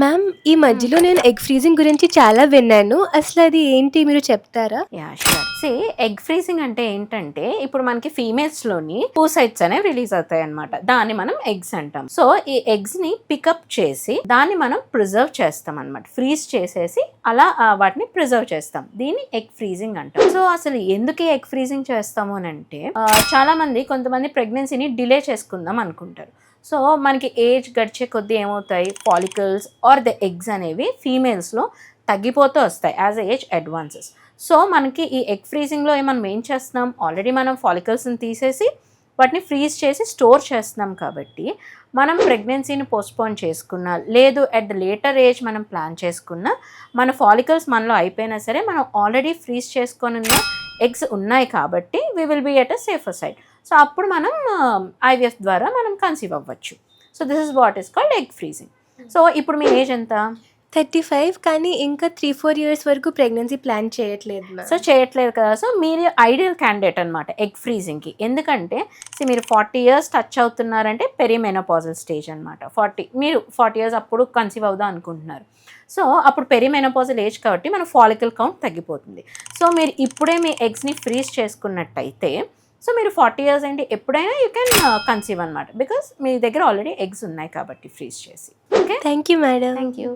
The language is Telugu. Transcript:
మ్యామ్, ఈ మధ్యలో నేను ఎగ్ ఫ్రీజింగ్ గురించి చాలా విన్నాను. అసలది ఏంటి మీరు చెప్తారా? యాహ్! ష్యూర్. ఎగ్ ఫ్రీజింగ్ అంటే ఏంటంటే, ఇప్పుడు మనకి ఫీమేల్స్‌లోని oocytes అనేవి రిలీజ్ అవుతాయన్నమాట. దాన్ని మనం ఎగ్స్ అంటాం. సో, ఈ ఎగ్స్‌ని పికప్ చేసి, దాన్ని మనం ప్రిజర్వ్ చేస్తామన్నమాట. ఫ్రీజ్ చేసేసి అలా వాటిని ప్రిజర్వ్ చేస్తాం. దీన్ని ఎగ్ ఫ్రీజింగ్ అంటాం. సో, అసలు ఎందుకు ఈ ఎగ్ ఫ్రీజింగ్ చేస్తాము అనంటే, కొంతమంది ప్రెగ్నెన్సీని డిలే చేసుకుందాం అనుకుంటారు. సో, మనకి ఏజ్ గడిచే కొద్దీ ఏమవుతాయి, ఫాలికల్స్ ఆర్ ద ఎగ్స్ అనేవి ఫీమేల్స్‌లో తగ్గిపోతూ వస్తాయి యాజ్ ఏజ్ అడ్వాన్సెస్. సో, మనకి ఈ ఎగ్ ఫ్రీజింగ్‌లో మనం ఏం చేస్తున్నాం, ఆల్రెడీ మనం ఫాలికల్స్‌ని తీసేసి వాటిని ఫ్రీజ్ చేసి స్టోర్ చేస్తున్నాం కాబట్టి, మనం ప్రెగ్నెన్సీని పోస్ట్‌పోన్ చేసుకున్నా, లేదు అట్ ద లేటర్ ఏజ్ మనం ప్లాన్ చేసుకున్నా, మన ఫాలికల్స్ మనలో అయిపోయినా సరే, మనం ఆల్రెడీ ఫ్రీజ్ చేసుకొనున్న ఎగ్స్ ఉన్నాయి కాబట్టి, we will be at a safer side. So, అప్పుడు మనం ఐవీఎఫ్ ద్వారా మనం కన్సీవ్ అవ్వచ్చు. So, this is what is called egg freezing. So, ఇప్పుడు మీ ఏజ్ ఎంత? 35, కానీ ఇంకా 3-4 ఇయర్స్ వరకు ప్రెగ్నెన్సీ ప్లాన్ చేయట్లేదు మ్యామ్. సో, చేయట్లేదు కదా! సో, మీరు ఐడియల్ క్యాండిడేట్ అనమాట ఎగ్ ఫ్రీజింగ్‌కి. ఎందుకంటే మీరు 40 ఇయర్స్ టచ్ అవుతున్నారంటే పెరిమెనోపాజల్ స్టేజ్ అనమాట. మీరు 40 ఇయర్స్ అప్పుడు కన్సీవ్ అవుదాం అనుకుంటున్నారు. సో, అప్పుడు పెరిమెనోపాజల్ ఏజ్ కాబట్టి మన ఫాలికల్ కౌంట్ తగ్గిపోతుంది. సో, మీరు ఇప్పుడే మీ ఎగ్స్‌ని ఫ్రీజ్ చేసుకున్నట్టయితే, సో, మీరు 40 ఇయర్స్ ఏంటి ఎప్పుడైనా యూ కెన్ కన్సీవ్ అనమాట. బికాస్ మీ దగ్గర ఆల్రెడీ ఎగ్స్ ఉన్నాయి కాబట్టి ఫ్రీజ్ చేసి. Okay. Thank you madam. Thank you.